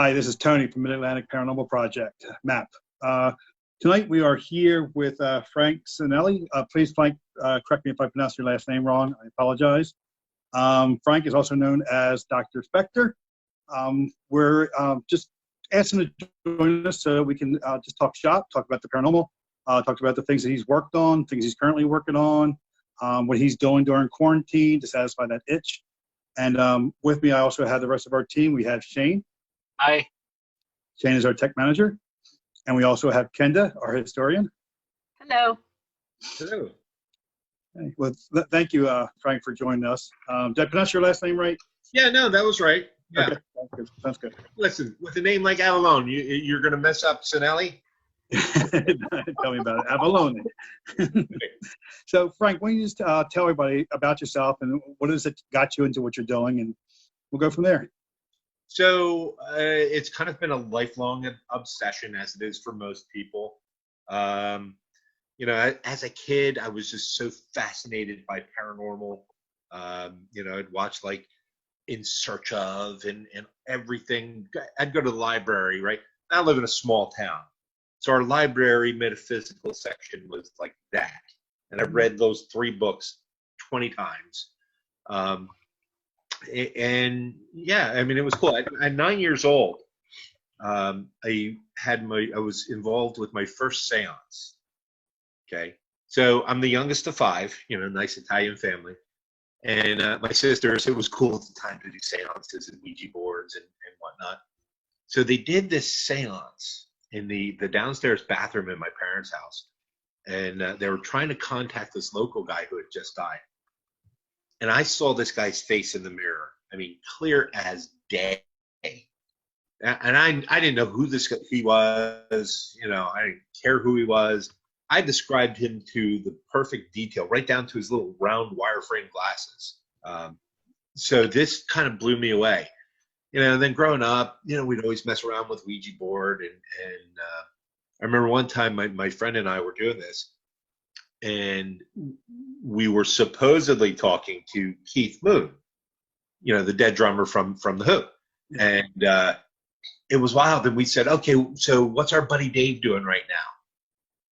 Hi, this is Tony from Mid-Atlantic Paranormal Project, M.A.P.P. Tonight we are here with Frank Cinelli. Please, Frank, correct me if I pronounce your last name wrong. I apologize. Frank is also known as Dr. Spector. We're just asking him to join us so we can just talk shop, talk about the paranormal, talk about the things that he's worked on, things he's currently working on, what he's doing during quarantine to satisfy that itch. And with me, I also have the rest of our team. We have Shane. Hi. Shane is our tech manager. And we also have Kenda, our historian. Hello. Hello. Okay. Well, thank you, Frank, for joining us. Did I pronounce your last name right? Yeah, no, that was right. Yeah. Okay. Sounds good. Listen, with a name like Avalone, you're going to mess up Cinelli? Tell me about it. Avalone. So, Frank, why don't you just tell everybody about yourself and what is it got you into what you're doing, and we'll go from there. So it's kind of been a lifelong obsession, as it is for most people. As a kid, I was just so fascinated by paranormal. I'd watch like In Search Of and everything. I'd go to the library, right? I live in a small town. So our library metaphysical section was like that. And I've read those 3 books 20 times. And yeah, I mean, it was cool. At 9 years old, I was involved with my first seance. Okay. So I'm the youngest of 5, nice Italian family. And my sisters, it was cool at the time to do seances and Ouija boards and whatnot. So they did this seance in the downstairs bathroom in my parents' house. And they were trying to contact this local guy who had just died. And I saw this guy's face in the mirror. I mean, clear as day. And I didn't know who he was. I didn't care who he was. I described him to the perfect detail, right down to his little round wireframe glasses. So this kind of blew me away. And then growing up, we'd always mess around with Ouija board. And I remember one time my friend and I were doing this. And we were supposedly talking to Keith Moon, the dead drummer from The Who. And it was wild. And we said, okay, so what's our buddy Dave doing right now?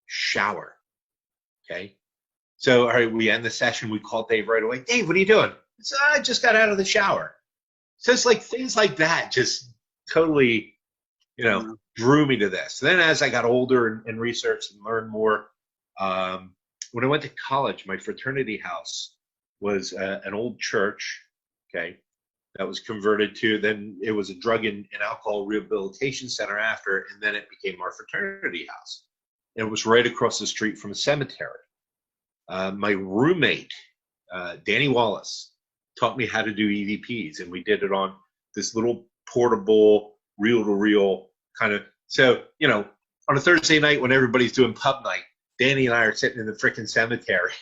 Shower. Okay. So, all right, we end the session. We call Dave right away. Dave, what are you doing? So, I just got out of the shower. So it's like things like that just totally, drew me to this. Then as I got older and researched and learned more, when I went to college, my fraternity house was an old church, okay, that was converted to, then it was a drug and alcohol rehabilitation center after, and then it became our fraternity house. And it was right across the street from a cemetery. My roommate, Danny Wallace, taught me how to do EVPs, and we did it on this little portable, reel-to-reel kind of, so, on a Thursday night when everybody's doing pub night, Danny and I are sitting in the frickin' cemetery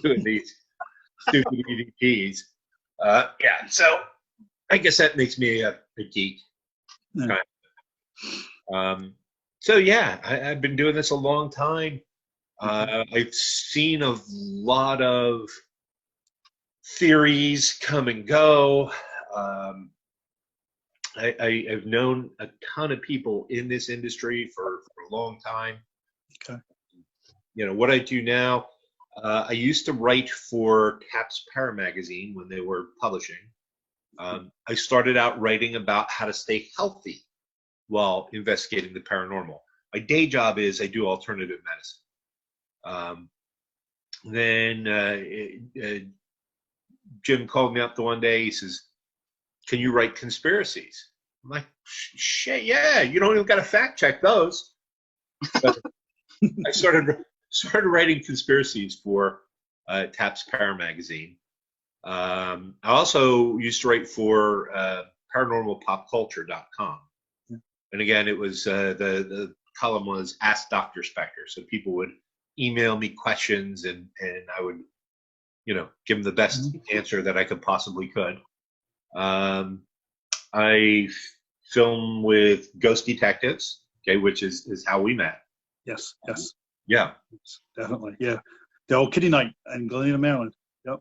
doing these stupid EVPs. So I guess that makes me a geek. Yeah. So yeah, I've been doing this a long time. I've seen a lot of theories come and go. I've known a ton of people in this industry for a long time. Okay. What I do now, I used to write for M.A.P.P's Para magazine when they were publishing. I started out writing about how to stay healthy while investigating the paranormal. My day job is I do alternative medicine. Then Jim called me up the one day. He says, "Can you write conspiracies?" I'm like, "Shit, yeah. You don't even got to fact check those." But I started writing conspiracies for M.A.P.P's Para magazine. I also used to write for paranormalpopculture.com. And again, it was the column was Ask Dr. Spector. So people would email me questions and I would, give them the best answer that I could possibly could. I film with Ghost Detectives, okay, which is how we met. Yes. Yeah. Definitely. Yeah. The old Kitty Night in Galena, Maryland. Yep.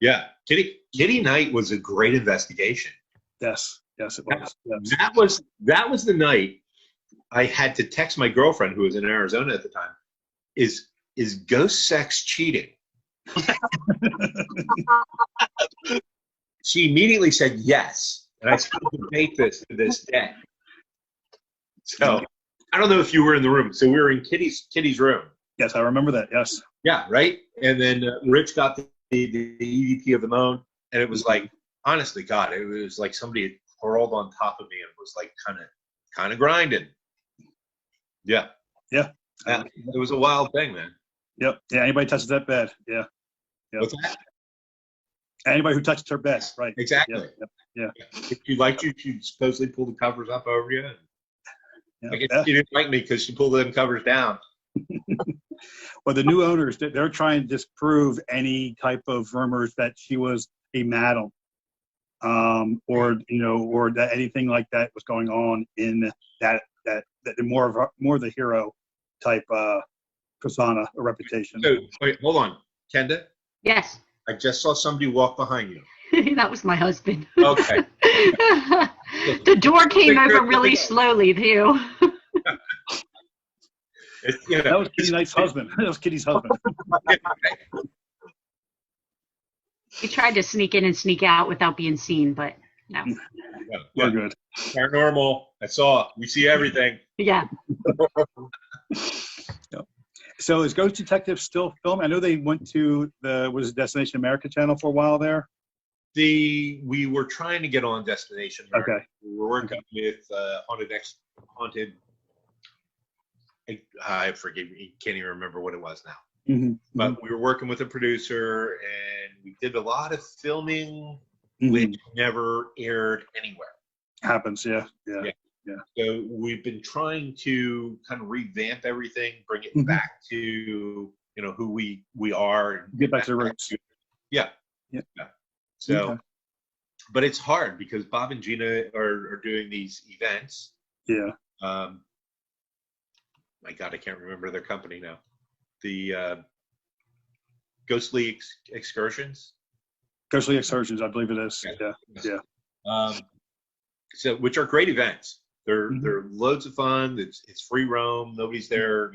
Yeah. Kitty Night was a great investigation. Yes. Yes, it was. Yes. That was the night I had to text my girlfriend, who was in Arizona at the time. Is ghost sex cheating? She immediately said yes, and I still debate this to this day. So I don't know if you were in the room. So we were in Kitty's room. Yes, I remember that. Yes. Yeah, right. And then Rich got the EVP of the moan, and it was like, honestly, God, it was like somebody had crawled on top of me and was like kind of grinding. Yeah. Yeah. It was a wild thing, man. Yep. Yeah. Anybody touches that bed. Yeah. Yep. What's that? Anybody who touches her bed. Right. Exactly. Yep. Yeah. If she liked you, she'd supposedly pull the covers up over you. I guess she didn't like me because she pulled them covers down. Well, the new owners, they're trying to disprove any type of rumors that she was a madam, or that anything like that was going on in that more of the hero type persona or reputation. So wait, hold on, Kenda. Yes. I just saw somebody walk behind you. That was my husband. Okay. The door came over really slowly too. That was Kitty Knight's husband. That was Kitty's husband. He tried to sneak in and sneak out without being seen, but no. We're good. Paranormal. I saw. We see everything. Yeah. Yep. So is Ghost Detective still filming? I know they went to the Destination America channel for a while there. We were trying to get on Destination America. Okay. We were working with Haunted. I forget. Can't even remember what it was now. Mm-hmm. But we were working with a producer, and we did a lot of filming, which never aired anywhere. Happens, yeah. So we've been trying to kind of revamp everything, bring it back to who we are, and get back to the roots. Yeah. So, but it's hard because Bob and Gina are doing these events. Yeah. My God, I can't remember their company now. The Ghostly Excursions. Ghostly Excursions, I believe it is. Yeah. So, which are great events. They're loads of fun. It's free roam. Nobody's there.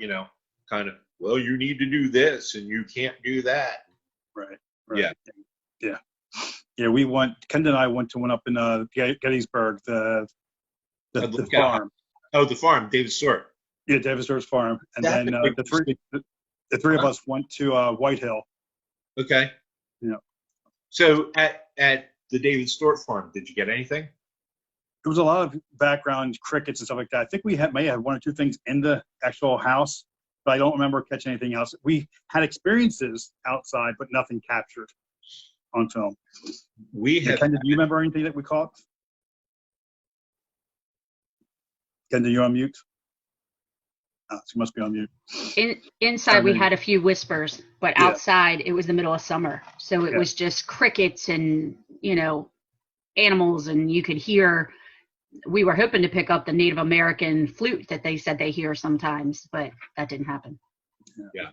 Kind of. Well, you need to do this, and you can't do that. Right. Yeah. We Ken and I went to one up in Gettysburg, the farm. Oh, the farm, David Stewart. Yeah, David Stewart's farm, and then the three of us went to White Hill. Okay. Yeah. So at the David Stewart farm, did you get anything? There was a lot of background crickets and stuff like that. I think we may have one or two things in the actual house, but I don't remember catching anything else. We had experiences outside, but nothing captured on film. Ken, do you remember anything that we caught? Ken, are you on mute? Oh, she must be on mute. Inside, we had a few whispers, but outside, it was the middle of summer. So it was just crickets and, animals, and you could hear. We were hoping to pick up the Native American flute that they said they hear sometimes, but that didn't happen. Yeah.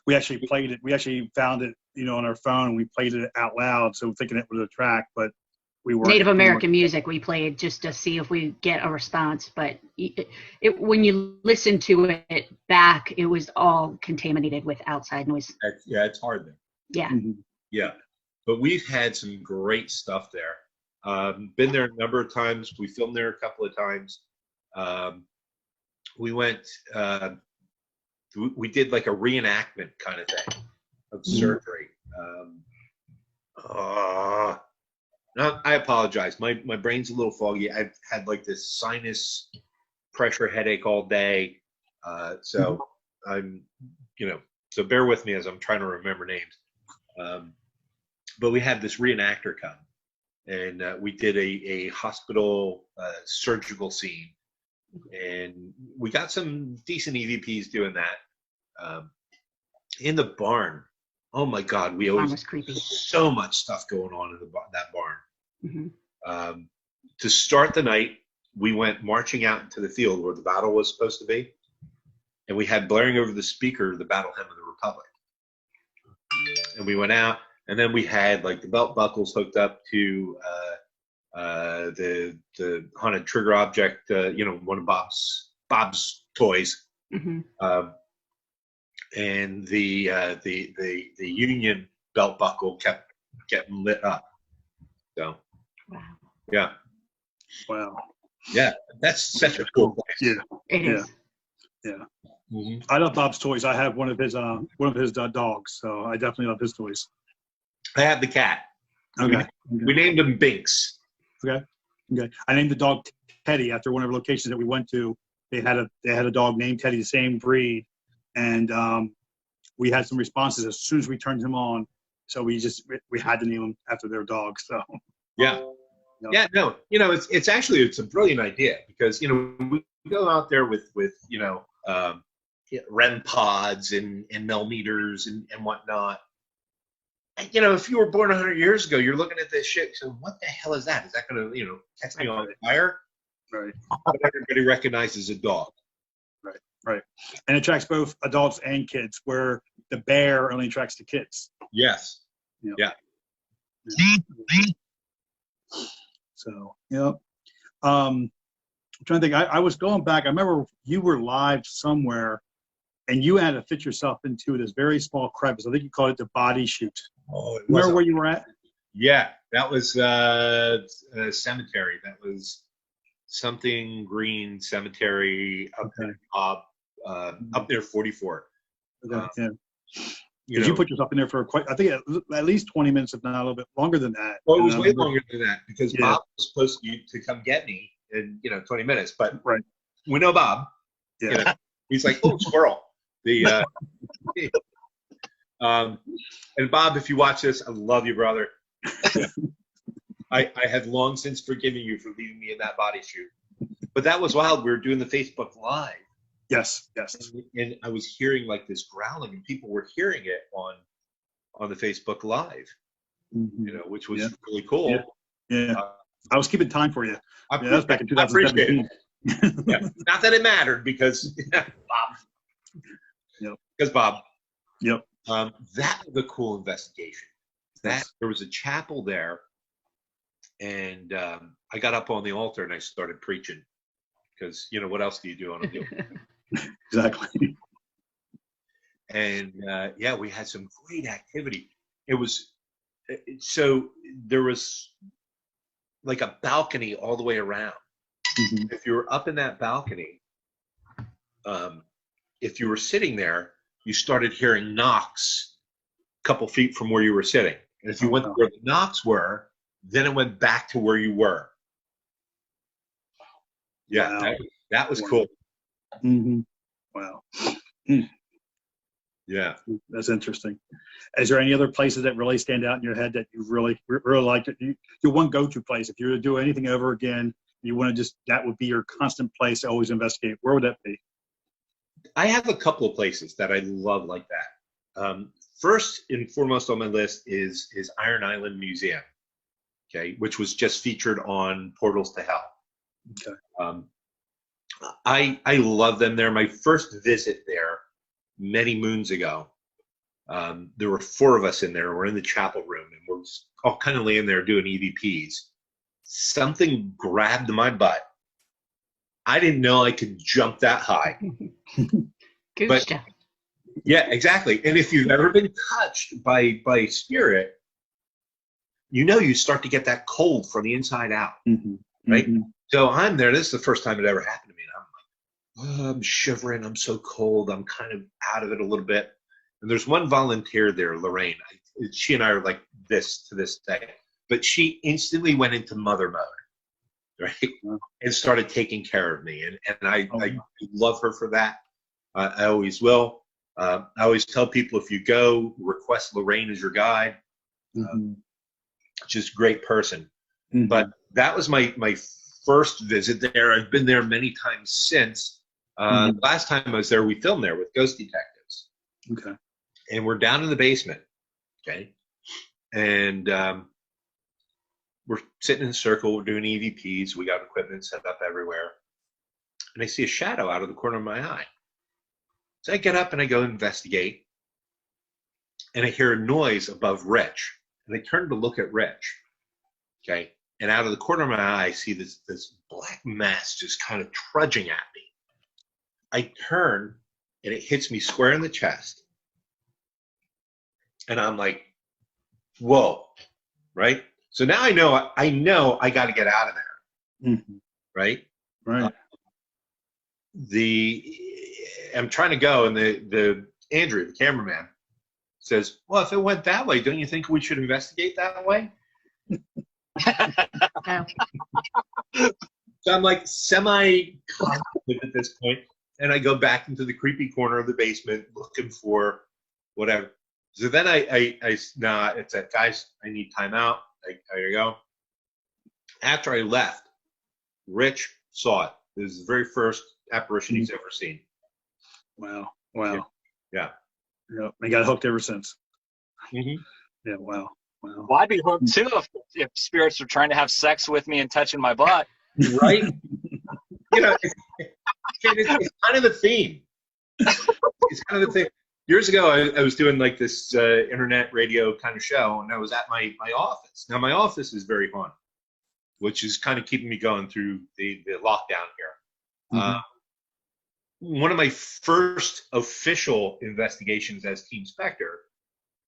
We actually played it. We actually found it, on our phone. We played it out loud, so thinking it was a track, but we were Native American music we played just to see if we get a response. But when you listen to it back, it was all contaminated with outside noise. Yeah, it's hard there. Yeah. Yeah. But we've had some great stuff there. Been there a number of times. We filmed there a couple of times. We went, we did like a reenactment kind of thing of surgery. Now, I apologize. My brain's a little foggy. I've had like this sinus pressure headache all day. So I'm, so bear with me as I'm trying to remember names. But we had this reenactor come, and we did a hospital surgical scene, and we got some decent EVPs doing that. In the barn, oh my God, we always was creepy. So much stuff going on in that barn. To start the night, we went marching out into the field where the battle was supposed to be, and we had blaring over the speaker the battle hymn of the Republic. And we went out, and then we had like the belt buckles hooked up to the haunted trigger object, one of Bob's toys, Mm-hmm. and the Union belt buckle kept getting lit up. So, Wow. yeah, Wow. yeah, that's such a cool place. Yeah. It Yeah. is. Yeah. Mm-hmm. I love Bob's toys. I have one of his dogs, so I definitely love his toys. I have the cat. Okay. We named him Binks. Okay. I named the dog Teddy after one of the locations that we went to. They had a dog named Teddy, the same breed, and we had some responses as soon as we turned him on. So we had to name him after their dog. So Yeah. Yeah, no, it's actually a brilliant idea because we go out there with REM pods and millimeters and whatnot. And, if you were born 100 years ago, you're looking at this shit. So what the hell is that? Is that going to catch me on fire? Right. But everybody recognizes a dog. Right. And it attracts both adults and kids, where the bear only attracts the kids. Yes. Yeah. So, I'm trying to think. I was going back. I remember you were live somewhere, and you had to fit yourself into this very small crevice. I think you called it the body chute. Oh, Remember where you were at? Yeah, that was a cemetery. That was something green cemetery up near 44. Okay, yeah. You you put yourself in there for I think at least 20 minutes, if not a little bit longer than that. Well, it was way longer than that because Yeah. Bob was supposed to come get me in 20 minutes. But Right. we know Bob. Yeah. He's like, oh, squirrel. And Bob, if you watch this, I love you, brother. I had long since forgiven you for leaving me in that body chute. But that was wild. We were doing the Facebook Live. Yes. And I was hearing like this growling, and people were hearing it on the Facebook Live, Mm-hmm. which was really cool. Yeah. I was keeping time for you. That was back in 2017. Yeah. Not that it mattered because Bob. Yep. Because Bob. Yep. That was a cool investigation. There was a chapel there, and I got up on the altar and I started preaching because what else do you do on a deal? Exactly. And we had some great activity. It was so there was like a balcony all the way around. Mm-hmm. If you were up in that balcony, if you were sitting there, you started hearing knocks a couple feet from where you were sitting. And if you went to where the knocks were, then it went back to where you were. Yeah, wow. that was cool. Mm-hmm. Wow. Yeah. That's interesting. Is there any other places that really stand out in your head that you really liked? Your one go-to place, if you were to do anything over again, you want to that would be your constant place to always investigate. Where would that be? I have a couple of places that I love like that. First and foremost on my list is Iron Island Museum, which was just featured on Portals to Hell. Okay. I love them there. My first visit there many moons ago, there were 4 of us in there. We're in the chapel room, and we're all kind of laying there doing EVPs. Something grabbed my butt. I didn't know I could jump that high. But, yeah, exactly. And if you've ever been touched by spirit, you start to get that cold from the inside out, right? Mm-hmm. So I'm there. This is the first time it ever happened to me. And I'm like, I'm shivering. I'm so cold. I'm kind of out of it a little bit. And there's one volunteer there, Lorraine. She and I are like this to this day. But she instantly went into mother mode, right? And started taking care of me. And I love her for that. I always will. I always tell people, if you go, request Lorraine as your guide. Just great person. Mm-hmm. But that was my first visit there. I've been there many times since. Last time I was there, we filmed there with Ghost Detectives. Okay. And we're down in the basement. Okay. And we're sitting in a circle. We're doing EVPs. We got equipment set up everywhere. And I see a shadow out of the corner of my eye. So I get up and I go investigate. And I hear a noise above Rich. And I turn to look at Rich. Okay. and out of the corner of my eye, I see this black mass just kind of trudging at me. I turn, and it hits me square in the chest. And I'm like, whoa, right? So now I know I got to get out of there, right? Right. I'm trying to go, and the Andrew, the cameraman, says, well, if it went that way, don't you think we should investigate that way? No. So I'm like semi-confident at this point, and I go back into the creepy corner of the basement looking for whatever. So then it's that, guys, I need time out. I gotta go. After I left, Rich saw it. It was the very first apparition he's ever seen. Wow. Yeah. Yep. I got hooked ever since. Mm-hmm. Yeah. Wow. Well, I'd be hooked too if spirits were trying to have sex with me and touching my butt. Right? It's kind of the theme. It's kind of the thing. Years ago, I was doing like this internet radio kind of show, and I was at my office. Now, my office is very haunted, which is kind of keeping me going through the lockdown here. One of my first official investigations as Team Spectre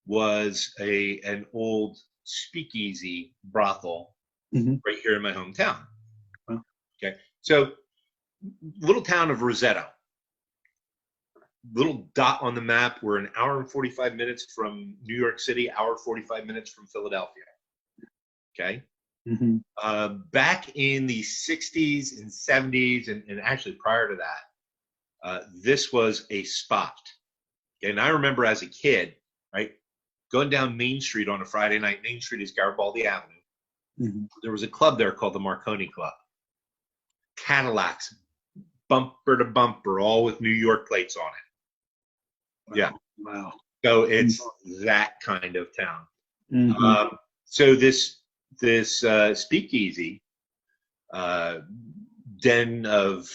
was an old speakeasy brothel right here in my hometown. Wow. Okay, so little town of Rosetto. Little dot on the map. We're an hour and 45 minutes from New York City, hour 45 minutes from Philadelphia. Okay. Back in the 60s and 70s, and actually prior to that, this was a spot. Okay? And I remember as a kid, right, going down Main Street on a Friday night. Main Street is Garibaldi Avenue. There was a club there called the Marconi Club. Cadillacs, bumper to bumper, all with New York plates on it. Wow. Yeah. Wow. So it's that kind of town. So this speakeasy den of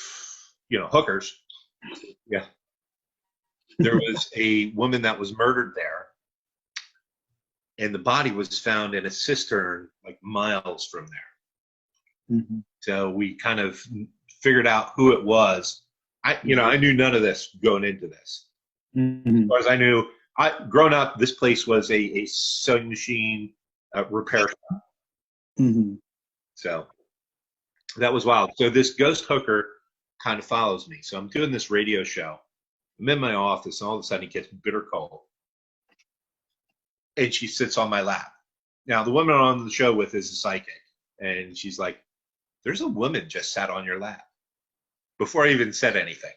hookers. Yeah. There was a woman that was murdered there, and the body was found in a cistern like miles from there. So we kind of figured out who it was. I knew none of this going into this. As far as I knew, growing up, this place was a sewing machine repair shop. So that was wild. So this ghost hooker kind of follows me. So I'm doing this radio show. I'm in my office, and all of a sudden it gets bitter cold. And she sits on my lap. Now, the woman I'm on the show with is a psychic. And she's like, there's a woman just sat on your lap. Before I even said anything.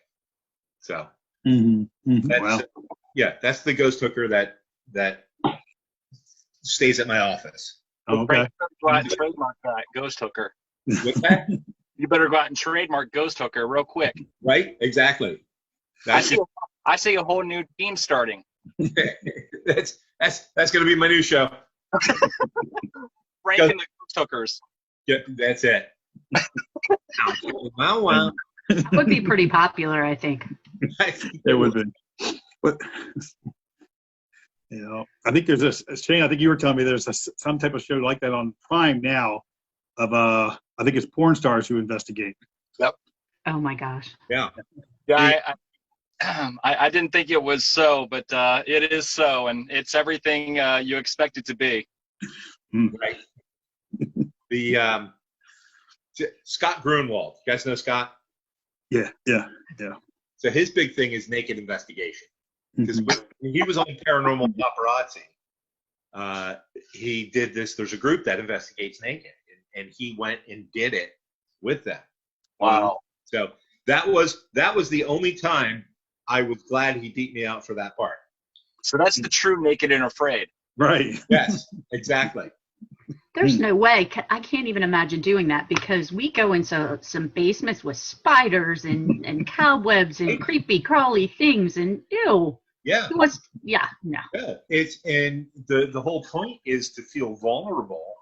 So Wow. That's the ghost hooker that stays at my office. Oh, okay. Go out and trademark that, ghost hooker. What's that? You better go out and trademark ghost hooker real quick. Right? Exactly. I see a whole new team starting. That's going to be my new show. Frank and the ghost hookers. Yeah, that's it. Wow. That would be pretty popular, I think. It would be. But I think there's this, Shane, I think you were telling me there's some type of show like that on Prime now of I think it's porn stars who investigate. Yep. Oh my gosh. Yeah. Yeah, I didn't think it was so, but it is so, and it's everything you expect it to be. Right. The Scott Grunwald. You guys know Scott? Yeah. So his big thing is naked investigation. Because when he was on Paranormal Paparazzi, he did this. There's a group that investigates naked, and he went and did it with them. Wow. So that was the only time I was glad he beat me out for that part. So that's the true naked and afraid. Right. Yes, exactly. There's no way. I can't even imagine doing that because we go into some basements with spiders and cobwebs and creepy crawly things and ew. Yeah. No. Yeah. And the whole point is to feel vulnerable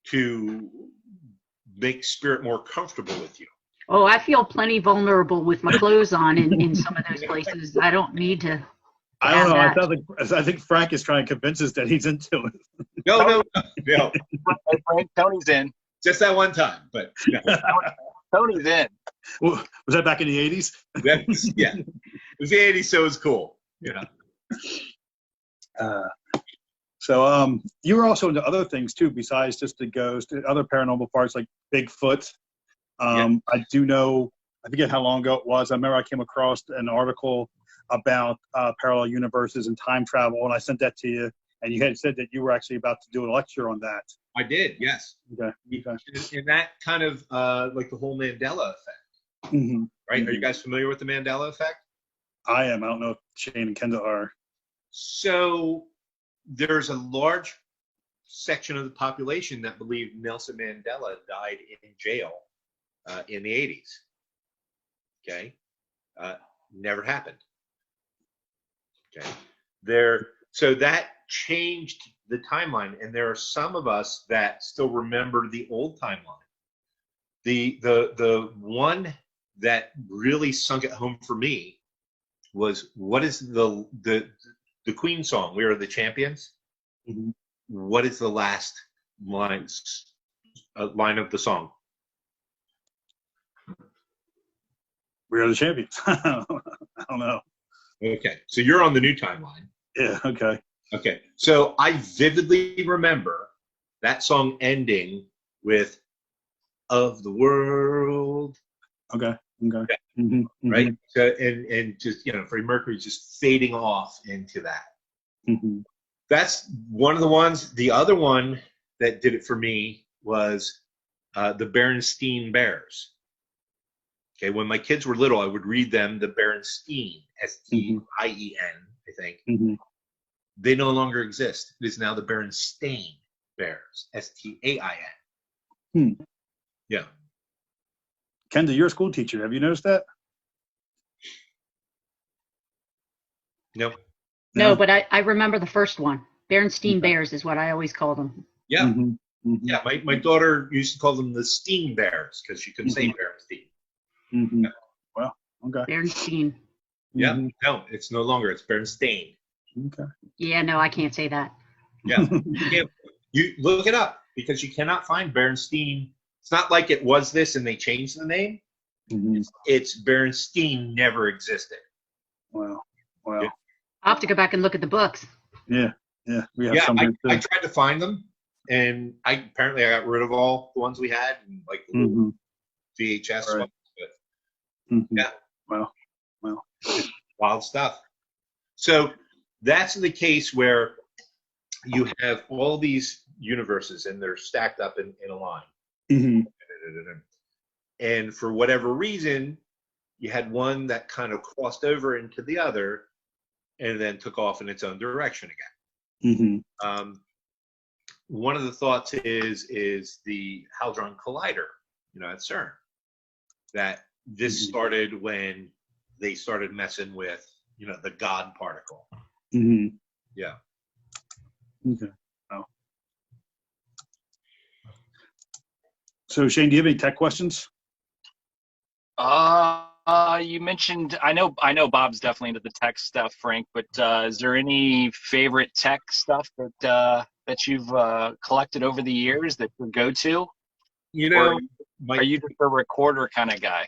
to make spirit more comfortable with you. Oh, I feel plenty vulnerable with my clothes on in some of those places. I don't need to I don't know. I think Frank is trying to convince us that he's into it. No. Hey, Frank, Tony's in. Just that one time, but no. Tony's in. Was that back in the 80s? Yeah. It was the 80s, so it was cool. So you were also into other things too, besides just the ghost, other paranormal parts like Bigfoot. I do know, I forget how long ago it was. I remember I came across an article about parallel universes and time travel, and I sent that to you, and you had said that you were actually about to do a lecture on that. I did, yes. Okay. And that kind of like the whole Mandela effect, Mm-hmm. right? Mm-hmm. Are you guys familiar with the Mandela effect? I am. I don't know if Shane and Kendall are. So there's a large section of the population that believe Nelson Mandela died in jail in the 80s. Okay. Never happened. Okay. So that changed the timeline, and there are some of us that still remember the old timeline. The one that really sunk it home for me was, what is the Queen song, "We Are the Champions"? Mm-hmm. What is the last line of the song? We are the champions. I don't know. Okay, so you're on the new timeline. Yeah. Okay. Okay, so I vividly remember that song ending with "Of the World." Okay. Okay. Mm-hmm. Mm-hmm. Right. So and just Freddie Mercury just fading off into that. Mm-hmm. That's one of the ones. The other one that did it for me was the Berenstain Bears. Okay, when my kids were little, I would read them the Berenstain, Stien, I think. Mm-hmm. They no longer exist. It is now the Berenstain Bears, Stain. Yeah. Kendall, you're a school teacher. Have you noticed that? No, but I remember the first one. Berenstain Okay. Bears is what I always call them. Yeah. Mm-hmm. Mm-hmm. Yeah. My daughter used to call them the Steen Bears because she couldn't say Berenstain. Mm-hmm. Yeah. Well, okay. Berenstain. Yeah. Mm-hmm. No, it's no longer. It's Berenstain. Okay. Yeah, no, I can't say that. Yeah. You look it up because you cannot find Berenstain. It's not like it was this and they changed the name. Mm-hmm. It's Berenstain never existed. Wow. Yeah. I'll have to go back and look at the books. Yeah. Yeah. We have Yeah, some here too. I tried to find them, and I got rid of all the ones we had, and like the Mm-hmm. VHS Right. ones. But Mm-hmm. yeah, Wow. wild stuff. So that's the case where you have all these universes, and they're stacked up in a line. Mm-hmm. And for whatever reason, you had one that kind of crossed over into the other, and then took off in its own direction again. Mm-hmm. One of the thoughts is the Hadron Collider, at CERN, that this started when they started messing with, the God particle. Mm-hmm. Yeah. Okay. Wow. So Shane, do you have any tech questions? You mentioned, I know Bob's definitely into the tech stuff, Frank, but is there any favorite tech stuff that you've collected over the years that you go to? Are you just a recorder kind of guy?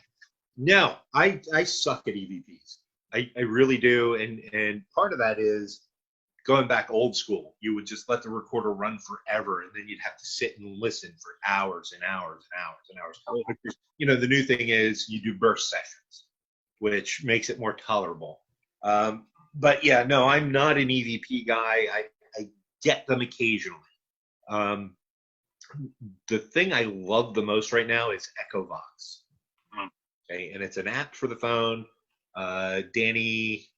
No, I suck at EVPs. I really do, and part of that is going back old school. You would just let the recorder run forever, and then you'd have to sit and listen for hours and hours and hours and hours. The new thing is you do burst sessions, which makes it more tolerable. But yeah, no, I'm not an EVP guy. I get them occasionally. The thing I love the most right now is EchoVox. Okay, and it's an app for the phone. Danny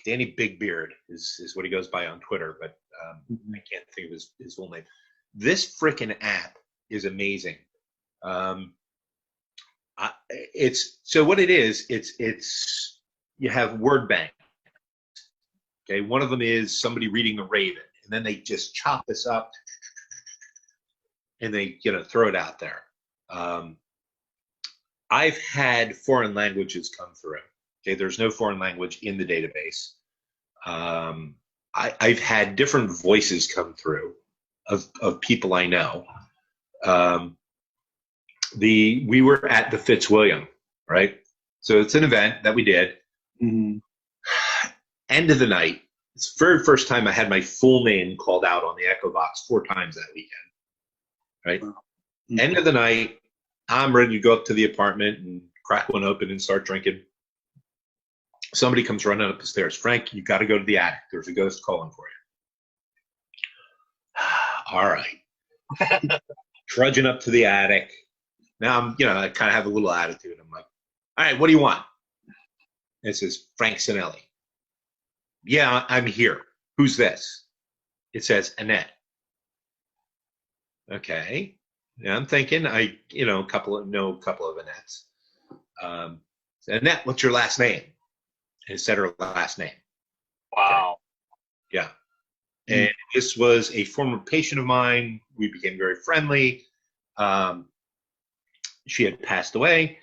Bigbeard is what he goes by on Twitter, but I can't think of his full name. This freaking app is amazing. So what it is, it's you have word bank. Okay, one of them is somebody reading the Raven, and then they just chop this up and they throw it out there. I've had foreign languages come through. Okay, there's no foreign language in the database. I've had different voices come through of people I know. We were at the Fitzwilliam, right? So it's an event that we did. Mm-hmm. End of the night. It's the very first time I had my full name called out on the Echo Box 4 times that weekend, right? Wow. Mm-hmm. End of the night, I'm ready to go up to the apartment and crack one open and start drinking. Somebody comes running up the stairs. Frank, you got to go to the attic. There's a ghost calling for you. All right. Trudging up to the attic. Now I kind of have a little attitude. I'm like, all right, what do you want? It says Frank Cinelli. Yeah, I'm here. Who's this? It says Annette. Okay. Yeah, I'm thinking a couple of Annettes. Annette, what's your last name? And it said her last name. Wow. Okay. Yeah. And this was a former patient of mine. We became very friendly. She had passed away.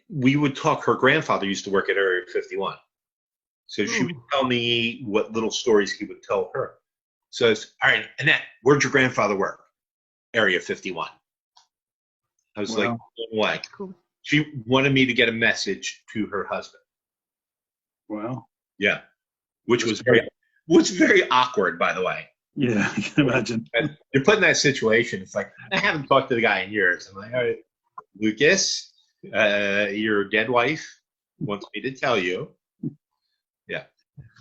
We would talk. Her grandfather used to work at Area 51. So she would tell me what little stories he would tell her. So it's, all right, Annette, where'd your grandfather work? Area 51. I was like, why? Cool. She wanted me to get a message to her husband. Wow. Yeah. Which was very awkward, by the way. Yeah, I can imagine. And you're put in that situation. It's like, I haven't talked to the guy in years. I'm like, all right, Lucas, your dead wife wants me to tell you. Yeah.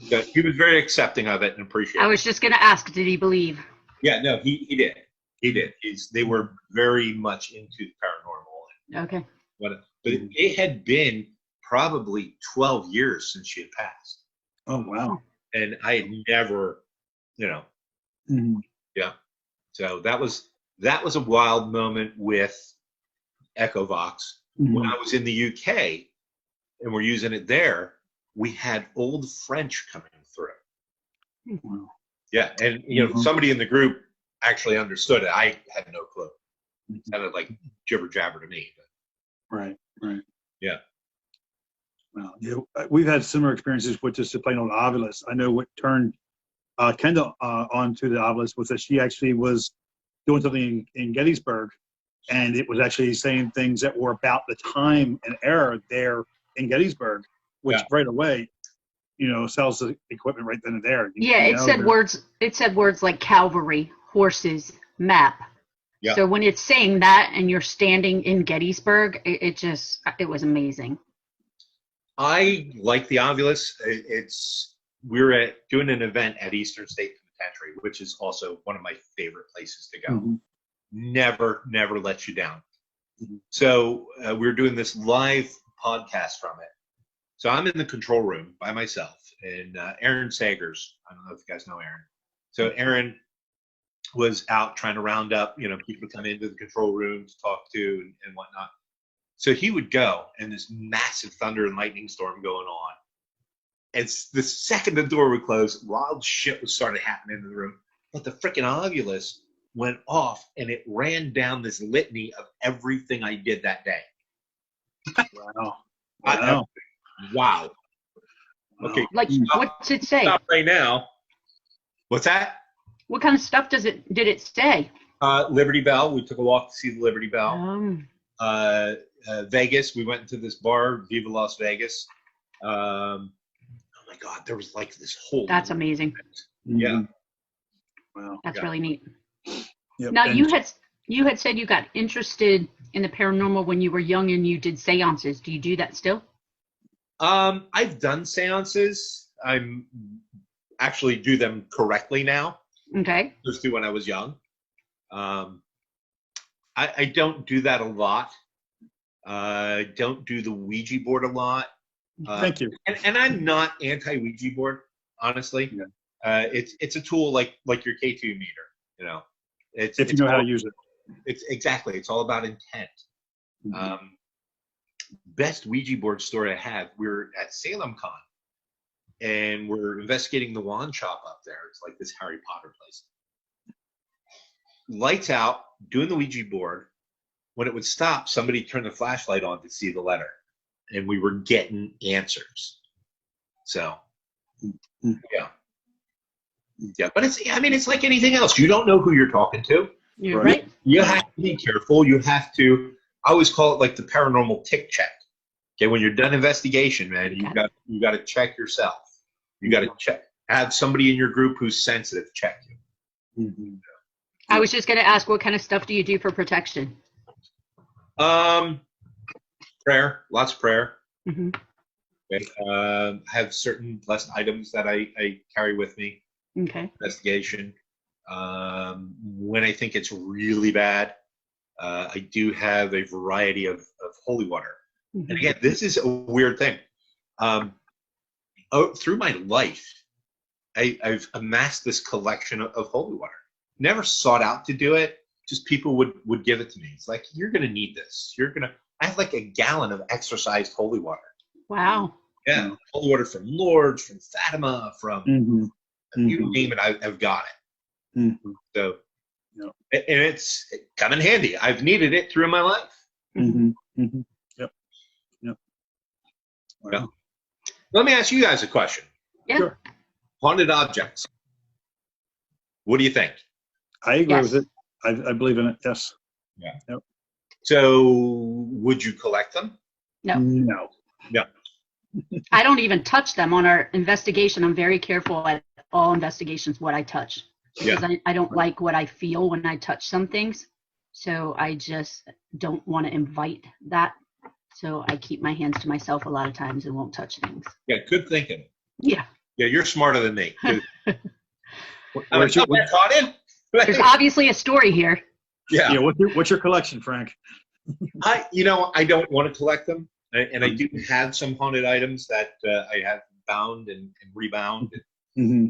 So he was very accepting of it and appreciative. I was just going to ask, did he believe? Yeah, no, he did. He did. They were very much into the paranormal. Okay. But it had been probably 12 years since she had passed. Oh, wow. And I had never, Mm-hmm. yeah. So that was a wild moment with EchoVox. Mm-hmm. When I was in the UK and we're using it there, we had Old French coming through. Wow. Yeah, and Mm-hmm. somebody in the group actually understood it. I had no clue. It sounded like jibber jabber to me. But. Right. Yeah. Well, we've had similar experiences with just the plain old Ovilus. I know what turned Kendall onto the Ovilus was that she actually was doing something in Gettysburg, and it was actually saying things that were about the time and era there in Gettysburg, which right away, sells the equipment right then and there. It said words. It said words like cavalry, horses, map. Yeah. So when it's saying that, and you're standing in Gettysburg, it was amazing. I like the Ovilus. We're doing an event at Eastern State Penitentiary, which is also one of my favorite places to go. Mm-hmm. Never lets you down. Mm-hmm. So we're doing this live podcast from it. So I'm in the control room by myself, and Aaron Sagers, I don't know if you guys know Aaron. So Aaron was out trying to round up, people to come into the control room to talk to and whatnot. So he would go, and this massive thunder and lightning storm going on. And the second the door would close, wild shit was started happening in the room. But the freaking Ovilus went off, and it ran down this litany of everything I did that day. Wow. Wow. Okay. Like, what's it say? Stop right now. What's that? What kind of stuff did it say? Liberty Bell. We took a walk to see the Liberty Bell. Vegas. We went into this bar, Viva Las Vegas. Oh my God, there was like this whole. That's amazing. Yeah. Wow. That's really neat. Yep. Now you had said you got interested in the paranormal when you were young and you did seances. Do you do that still? I've done seances. I'm actually do them correctly now. Okay. Just do when I was young. I don't do that a lot. I don't do the Ouija board a lot. Thank you. And I'm not anti-Ouija board, honestly. Yeah. It's a tool like your K2 meter. If you know how to use it. It's exactly. It's all about intent. Mm-hmm. Best Ouija board story I have. We're at Salem Con, and we're investigating the wand shop up there. It's like this Harry Potter place. Lights out, doing the Ouija board. When it would stop, somebody turned the flashlight on to see the letter, and we were getting answers. So, Mm-hmm. yeah. But it's like anything else. You don't know who you're talking to. You're Right. right. You have to be careful. You have to. I always call it like the paranormal tick check. Okay, when you're done investigation, man, you got to check yourself. You got to check. Have somebody in your group who's sensitive check you. Mm-hmm. I was just going to ask, what kind of stuff do you do for protection? Prayer, lots of prayer. Mm-hmm. Okay. Have certain blessed items that I carry with me. Okay. Investigation. When I think it's really bad, I do have a variety of holy water. Mm-hmm. And again, this is a weird thing. Through my life, I've amassed this collection of holy water. Never sought out to do it. Just people would give it to me. It's like, you're going to need this. I have like a gallon of exorcised holy water. Wow. Yeah. Holy water from Lourdes, from Fatima, from you name it, I've got it. Mm-hmm. So, and it's come in handy. I've needed it through my life. Mm-hmm. Mm-hmm. Yep. Wow. Yeah. Let me ask you guys a question. Yeah. Sure. Haunted objects. What do you think? I agree Yes. with it. I believe in it. Yes. Yeah. Yep. So, would you collect them? No. No. No. I don't even touch them on our investigation. I'm very careful at all investigations what I touch, because I don't like what I feel when I touch some things. So I just don't want to invite that. So I keep my hands to myself a lot of times and won't touch things. Yeah, good thinking. Yeah. Yeah, you're smarter than me. Where's your- caught in? There's obviously a story here. Yeah. Yeah. What's your collection, Frank? I don't want to collect them, and I do have some haunted items that I have bound and rebound. Mm-hmm.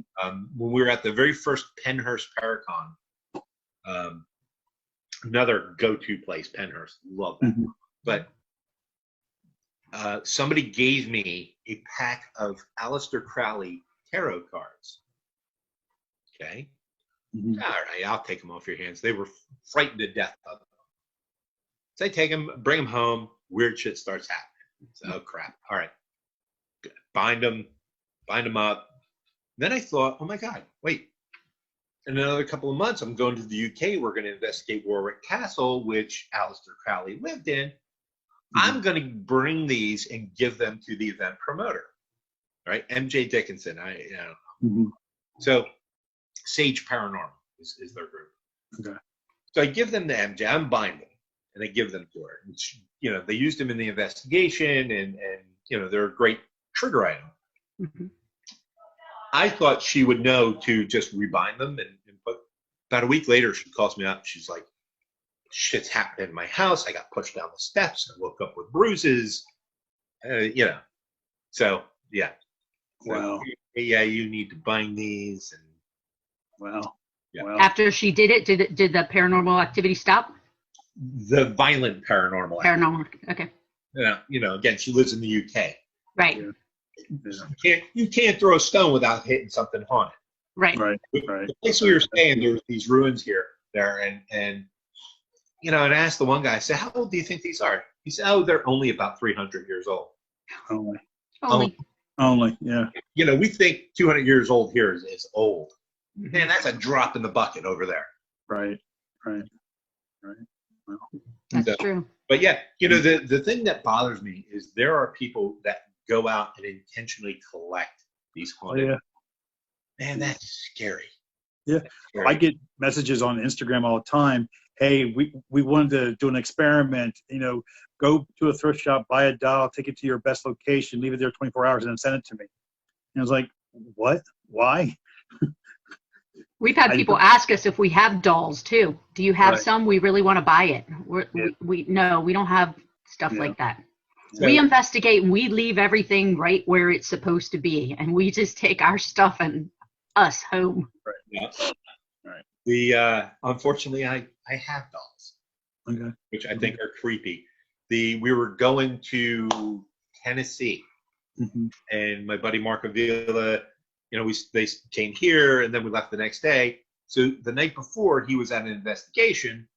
When we were at the very first Pennhurst Paracon, another go-to place, Pennhurst, love that. Mm-hmm. But somebody gave me a pack of Aleister Crowley tarot cards. Okay. Mm-hmm. All right, I'll take them off your hands. They were frightened to death of them. So I take them, bring them home. Weird shit starts happening. So, oh crap! All right, bind them up. Then I thought, oh my God, wait. In another couple of months, I'm going to the UK. We're going to investigate Warwick Castle, which Aleister Crowley lived in. Mm-hmm. I'm going to bring these and give them to the event promoter, right? M.J. Dickinson. Mm-hmm. So Sage Paranormal is their group. Okay. So I give them to MJ. I'm binding them, and I give them to her. And she, they used them in the investigation, and they're a great trigger item. Mm-hmm. I thought she would know to just rebind them and put. About a week later, she calls me up. She's like, "Shit's happening in my house. I got pushed down the steps. I woke up with bruises. So yeah. Wow. Yeah, you need to bind these and. Wow. Yeah. Wow. After she did it, did the paranormal activity stop? The violent paranormal. Paranormal. Okay. Again, she lives in the UK. Right. Yeah. You can't throw a stone without hitting something haunted. Right. Right. The place we were staying, there's these ruins there, and I asked the one guy, I said, "How old do you think these are?" He said, "Oh, they're only about 300 years old." Only. Yeah. We think 200 years old here is old. Man, that's a drop in the bucket over there. Right. Wow. That's true. But yeah, the thing that bothers me is there are people that go out and intentionally collect these haunted. Yeah. Man, that's scary. Yeah. That's scary. I get messages on Instagram all the time. Hey, we wanted to do an experiment. Go to a thrift shop, buy a doll, take it to your best location, leave it there 24 hours, and then send it to me. And I was like, what? Why? We've had people ask us if we have dolls too. Do you have Right. some? We really want to buy it. We don't have stuff like that. We investigate and we leave everything right where it's supposed to be, and we just take our stuff and us home. Right. Yeah. Right. Unfortunately, I have dolls, Okay. which I think are creepy. We were going to Tennessee, and my buddy Mark Avila, they came here, and then we left the next day. So the night before, he was at an investigation,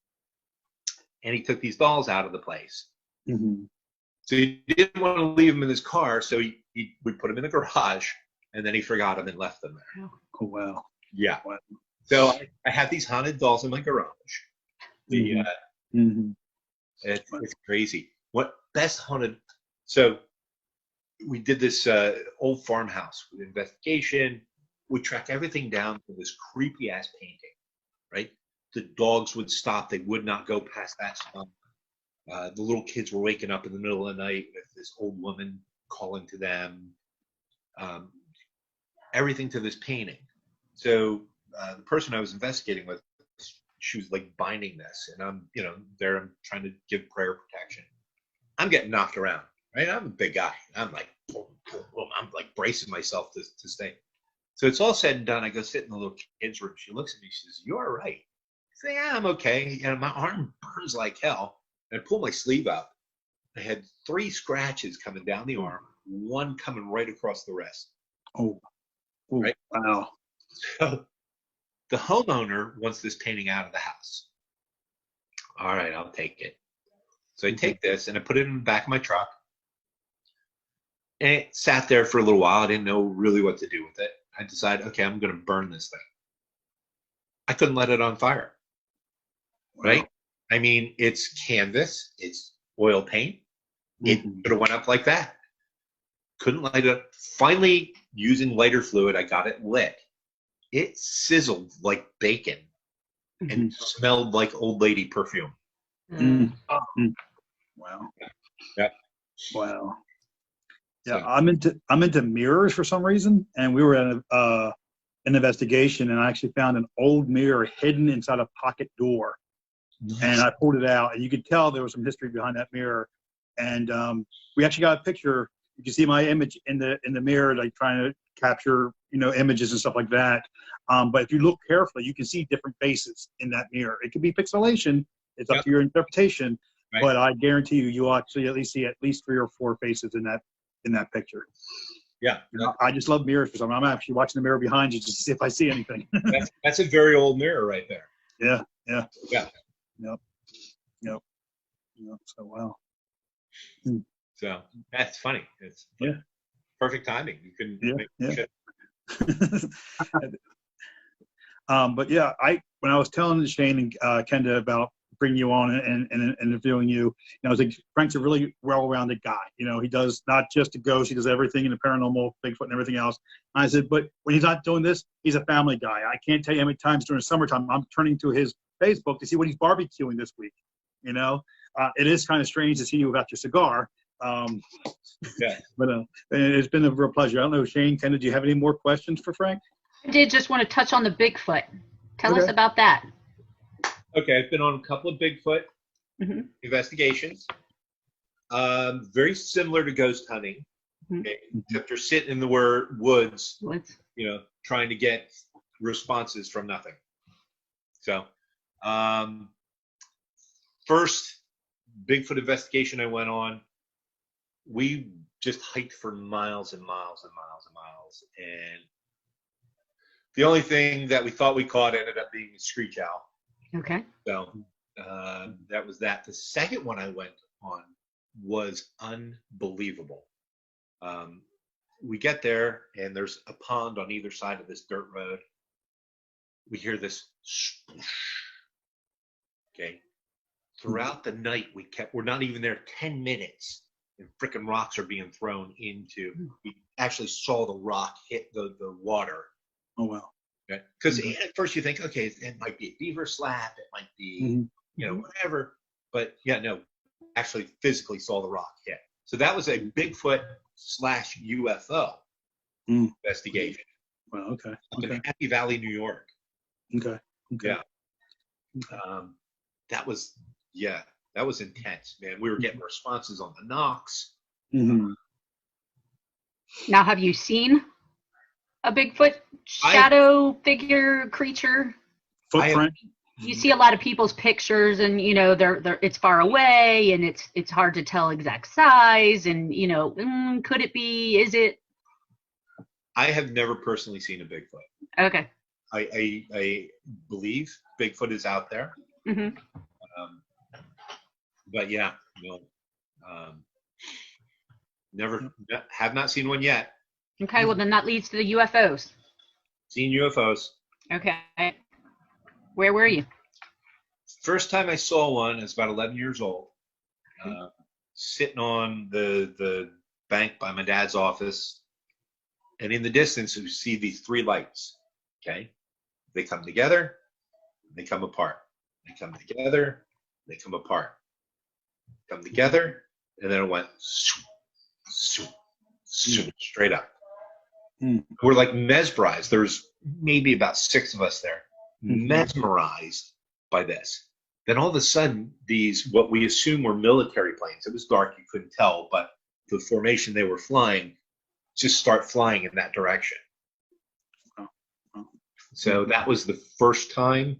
and he took these dolls out of the place. Mm-hmm. So he didn't want to leave them in his car, so he we put them in the garage, and then he forgot them and left them there. Oh, wow. Yeah. Wow. So I have these haunted dolls in my garage. It's crazy. What best haunted? So we did this old farmhouse with investigation. We track everything down to this creepy ass painting, right? The dogs would stop; they would not go past that stump. The little kids were waking up in the middle of the night with this old woman calling to them. Everything to this painting. So the person I was investigating with, she was like binding this, and I'm, there I'm trying to give prayer protection. I'm getting knocked around, right? I'm a big guy. I'm like, boom, boom, boom. I'm like bracing myself to stay. So it's all said and done. I go sit in the little kid's room. She looks at me. She says, "You all right?" I say, "Yeah, I'm okay." And my arm burns like hell. And I pull my sleeve up. I had 3 scratches coming down the arm, 1 coming right across the wrist. Oh, right. Wow. So the homeowner wants this painting out of the house. All right, I'll take it. So I take this and I put it in the back of my truck. And it sat there for a little while. I didn't know really what to do with it. I decided, okay, I'm going to burn this thing. I couldn't let it on fire. Right? I mean, it's canvas. It's oil paint. It could have went up like that. Couldn't light it up. Finally, using lighter fluid, I got it lit. It sizzled like bacon and smelled like old lady perfume. Wow. Yeah. Wow. Yeah, So, I'm into mirrors for some reason, and we were at an investigation, and I actually found an old mirror hidden inside a pocket door, and I pulled it out, and you could tell there was some history behind that mirror, and we actually got a picture. You can see my image in the mirror, like trying to capture images and stuff like that. But if you look carefully, you can see different faces in that mirror. It could be pixelation; it's up to your interpretation. Right. But I guarantee you'll actually at least see at least 3 or 4 faces in that picture. Yeah. I just love mirrors for something. I'm actually watching the mirror behind you just to see if I see anything. that's a very old mirror right there. Yeah. Yep. So wow. So that's funny. It's perfect timing. You can make shit. But yeah, when I was telling Shane and Kenda about bringing you on and interviewing you, I was like, Frank's a really well-rounded guy. He does not just the ghosts, he does everything in the paranormal, Bigfoot and everything else. And I said, but when he's not doing this, he's a family guy. I can't tell you how many times during the summertime I'm turning to his Facebook to see what he's barbecuing this week. It is kind of strange to see you without your cigar. But it's been a real pleasure. I don't know, Shane, Kenda, do you have any more questions for Frank? I did just want to touch on the Bigfoot. Tell us about that. Okay, I've been on a couple of Bigfoot investigations. Very similar to ghost hunting, except you're sitting in the woods, trying to get responses from nothing. So, first Bigfoot investigation I went on, we just hiked for miles and miles and miles and miles, and the only thing that we thought we caught ended up being a screech owl. Okay. So that was that. The second one I went on was unbelievable. We get there, and there's a pond on either side of this dirt road. We hear this swoosh. Okay. Throughout the night, we're not even there 10 minutes, and frickin' rocks are being thrown into. We actually saw the rock hit the water. Oh, wow. Because at first you think, okay, it might be a beaver slap, it might be, whatever. But actually physically saw the rock hit. So that was a Bigfoot / UFO investigation. Well, okay. Up in Happy Valley, New York. Okay. Yeah. That was intense, man. We were getting responses on the knocks. Now, have you seen a Bigfoot shadow figure creature? Footprint? You see a lot of people's pictures, and they're it's far away, and it's hard to tell exact size, and could it be? Is it? I have never personally seen a Bigfoot. Okay. I believe Bigfoot is out there. But Never, have not seen one yet. Okay, well then that leads to the UFOs. Seen UFOs. Okay. Where were you? First time I saw one, I was about 11 years old, sitting on the bank by my dad's office, and in the distance you see these three lights. Okay, they come together, they come apart. They come together, they come apart. Come together, and then it went straight up. We're like mesmerized. There's maybe about 6 of us there, mesmerized by this. Then all of a sudden, these, what we assume were military planes, it was dark, you couldn't tell, but the formation they were flying just start flying in that direction. So that was the first time.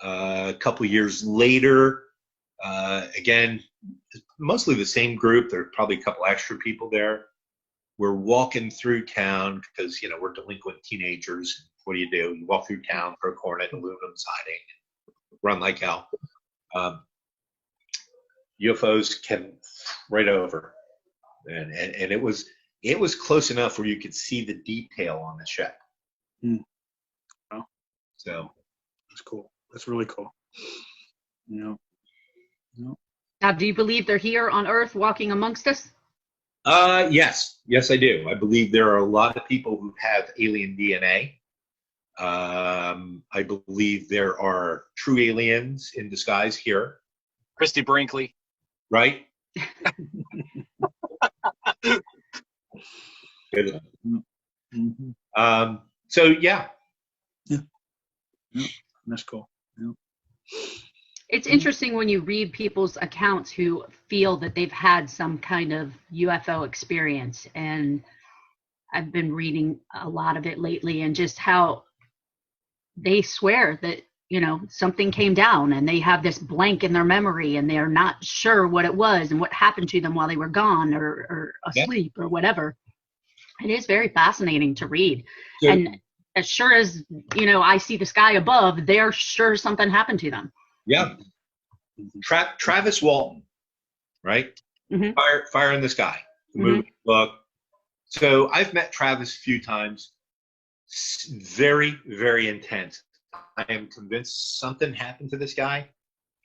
A couple years later, again, mostly the same group. There are probably a couple extra people there. We're walking through town because, you know, we're delinquent teenagers. What do? You walk through town for a cornet, aluminum siding, run like hell. UFOs came right over, and it was close enough where you could see the detail on the ship. Oh, so that's cool. That's really cool. You know. Now, do you believe they're here on Earth walking amongst us? Yes, I do. I believe there are a lot of people who have alien DNA. I believe there are true aliens in disguise here. Christy Brinkley. Right? Good. So yeah. That's cool. Yeah. It's interesting when you read people's accounts who feel that they've had some kind of UFO experience, and I've been reading a lot of it lately, and just how they swear that, you know, something came down and they have this blank in their memory and they're not sure what it was and what happened to them while they were gone or asleep or whatever. It is very fascinating to read. So, and as sure as, you know, I see the sky above, they're sure something happened to them. yeah. Travis Walton, right? Mm-hmm. Fire in the Sky, the movie, book. So I've met Travis a few times. Very, very intense. I am convinced something happened to this guy.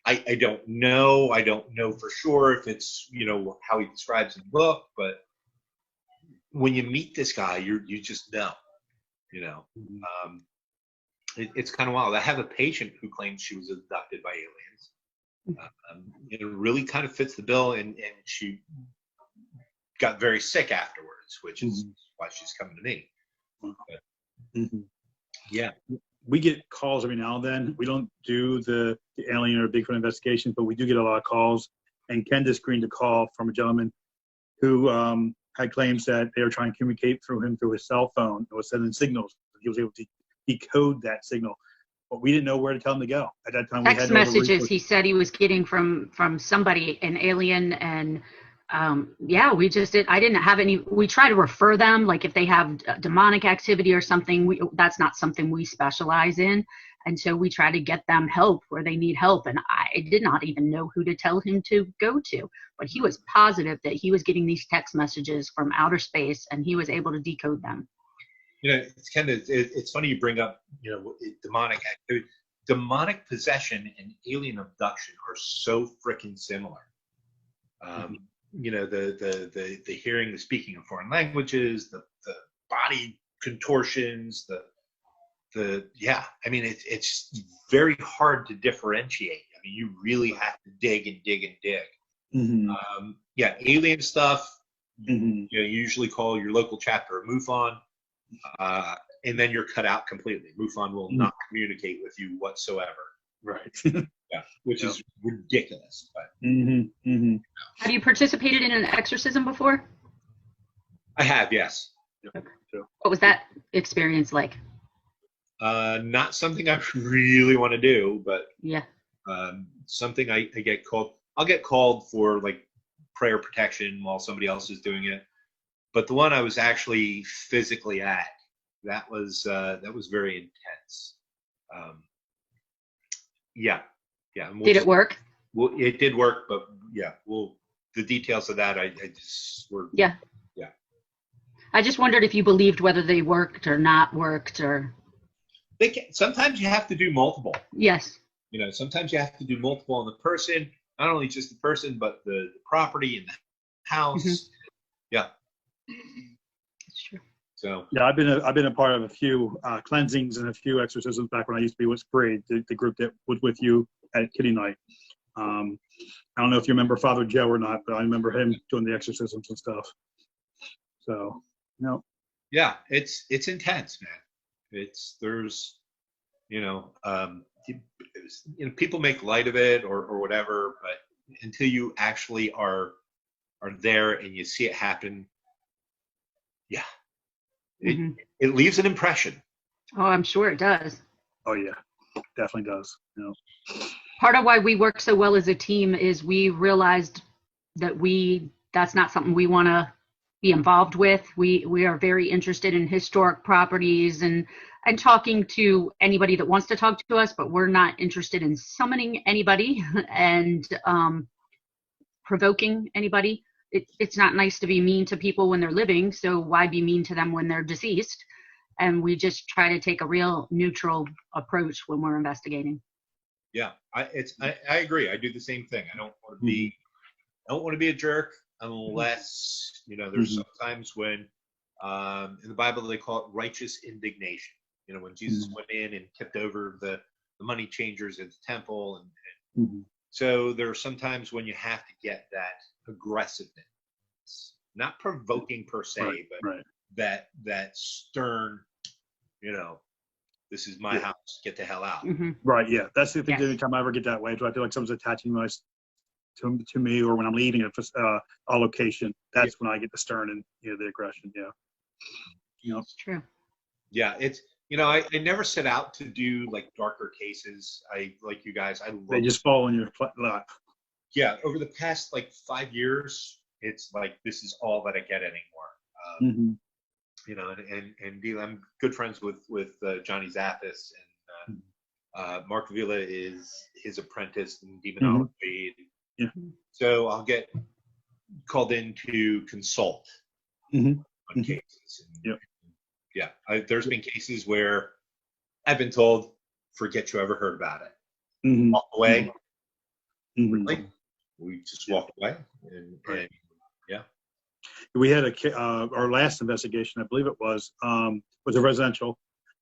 I don't know. I don't know for sure if it's, you know, how he describes in the book, but when you meet this guy, you just know, you know. It's kind of wild. I have a patient who claims she was abducted by aliens. It really kind of fits the bill, and she got very sick afterwards, which is why she's coming to me. But, yeah. We get calls every now and then. We don't do the alien or Bigfoot investigations, but we do get a lot of calls. And Ken just screened a call from a gentleman who had claims that they were trying to communicate through him through his cell phone and was sending signals. He was able to decode that signal, but we didn't know where to tell him to go at that time. Text messages he said he was getting from somebody, an alien, and we just did. I didn't have any. We try to refer them, like if they have demonic activity or something. That's not something we specialize in, and so we try to get them help where they need help. And I did not even know who to tell him to go to, but he was positive that he was getting these text messages from outer space, and he was able to decode them. You know, it's funny you bring up, you know, demonic activity. Demonic possession and alien abduction are so freaking similar. You know, the hearing, the speaking of foreign languages, the body contortions, yeah. I mean, it's very hard to differentiate. I mean, you really have to dig and dig and dig. Yeah, alien stuff. You know, you usually call your local chapter a MUFON. And then you're cut out completely. MUFON will not communicate with you whatsoever. Right. Yeah, which is ridiculous. But, Have you participated in an exorcism before? I have, yes. What was that experience like? Not something I really want to do, but yeah, something I get called. I'll get called for like prayer protection while somebody else is doing it. But the one I was actually physically at, that was very intense. Yeah. Did it work? Well, it did work, but yeah, the details of that, I just were. Yeah. Yeah. I just wondered if you believed whether they worked or not worked or. Sometimes you have to do multiple. Yes. Sometimes you have to do multiple on the person, not only just the person, but the property and the house. Mm-hmm. Yeah. That's true. So. Yeah, I've been a part of a few cleansings and a few exorcisms back when I used to be with Spree, the group that was with you at Kitty Night. I don't know if you remember Father Joe or not, but I remember him doing the exorcisms and stuff. So, Yeah, it's intense, man. There's, people make light of it or whatever, but until you actually are there and you see it happen, yeah, it leaves an impression. Oh, I'm sure it does. Oh yeah, definitely does. Part of why we work so well as a team is we realized that that's not something we want to be involved with. We are very interested in historic properties and talking to anybody that wants to talk to us, but we're not interested in summoning anybody and provoking anybody. It's not nice to be mean to people when they're living, so why be mean to them when they're deceased? And we just try to take a real neutral approach when we're investigating. Yeah, I agree. I do the same thing. I don't want to be a jerk unless there's sometimes when in the Bible they call it righteous indignation. When Jesus went in and tipped over the money changers at the temple, and so there are some times when you have to get that aggressiveness, not provoking per se, but that stern, this is my house, get the hell out. Right, yeah. That's the thing. Yes. Anytime I ever get that way, do I feel like someone's attaching to me, or when I'm leaving a location, that's when I get the stern and the aggression. Yeah. It's true. Yeah, it's I never set out to do like darker cases. I like you guys. They just fall in your lap. Yeah, over the past like 5 years, it's like this is all that I get anymore. And I'm good friends with Johnny Zappis, and Mark Villa is his apprentice in demonology. So I'll get called in to consult on cases. And, there's been cases where I've been told, forget you ever heard about it. Walk away. Really? We just walked away. And yeah. We had our last investigation, I believe it was a residential.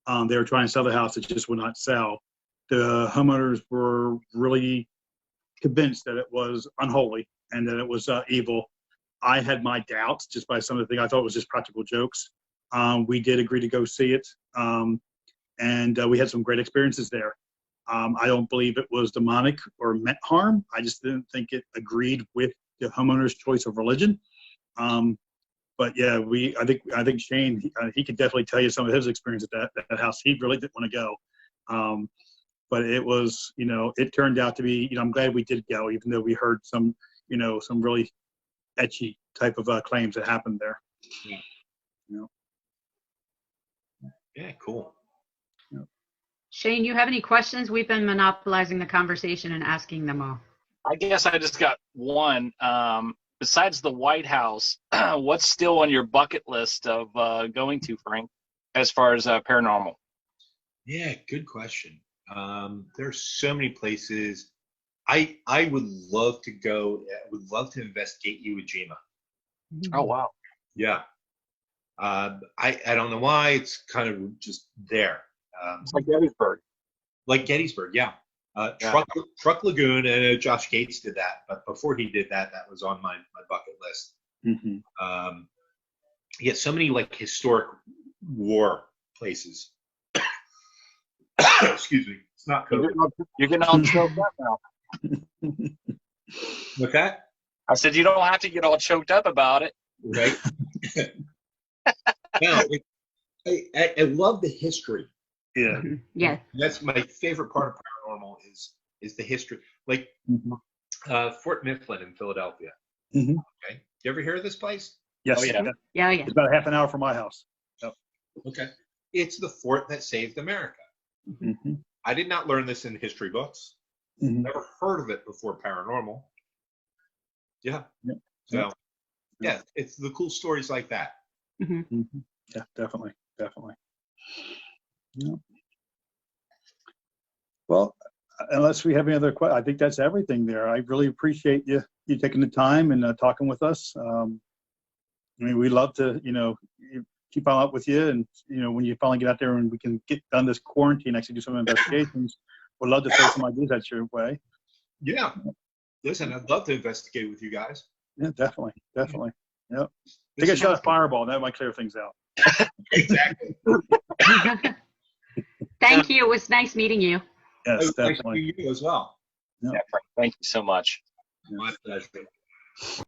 They were trying to sell the house. It just would not sell. The homeowners were really convinced that it was unholy and that it was evil. I had my doubts just by some of the things. I thought it was just practical jokes. We did agree to go see it, and we had some great experiences there. I don't believe it was demonic or meant harm. I just didn't think it agreed with the homeowner's choice of religion. But yeah, I think Shane, he could definitely tell you some of his experience at that house. He really didn't want to go. But it was, it turned out to be, I'm glad we did go, even though we heard some really etchy type of claims that happened there. Yeah. Yeah, cool. Yeah. Shane, you have any questions? We've been monopolizing the conversation and asking them all. I guess I just got one. Besides the White House, what's still on your bucket list of going to, Frank, as far as paranormal? Yeah, good question. There's so many places. I would love to go. I would love to investigate Iwo Jima. Oh, wow. Yeah. I don't know why. It's kind of just there. It's like Gettysburg. Like Gettysburg, yeah. Truck Lagoon, and Josh Gates did that. But before he did that, that was on my bucket list. Yeah, so many like historic war places. Excuse me. It's not COVID. You're getting all choked up now. What's that? I said you don't have to get all choked up about it. Right? No, I love the history. Yeah. Yeah. That's my favorite part of paranormal is the history. Like Fort Mifflin in Philadelphia. Okay. You ever hear of this place? Yes. Oh, yeah. Yeah. It's about a half an hour from my house. Yep. Okay. It's the fort that saved America. I did not learn this in history books. Never heard of it before paranormal. Yeah. So Yeah, it's the cool stories like that. Mm-hmm. Yeah, definitely. Yeah. Well, unless we have any other questions, I think that's everything there. I really appreciate you taking the time and talking with us. I mean, we love to, keep on up with you, and when you finally get out there and we can get done this quarantine, actually do some investigations. We'd love to throw some ideas at your way. Yeah. Listen, I'd love to investigate with you guys. Yeah, definitely. Yep. Take a shot at Fireball. That might clear things out. Exactly. Thank you. It was nice meeting you. Yes, Nice to definitely. meet you as well. Yep. Yeah, Frank, thank you so much. My pleasure.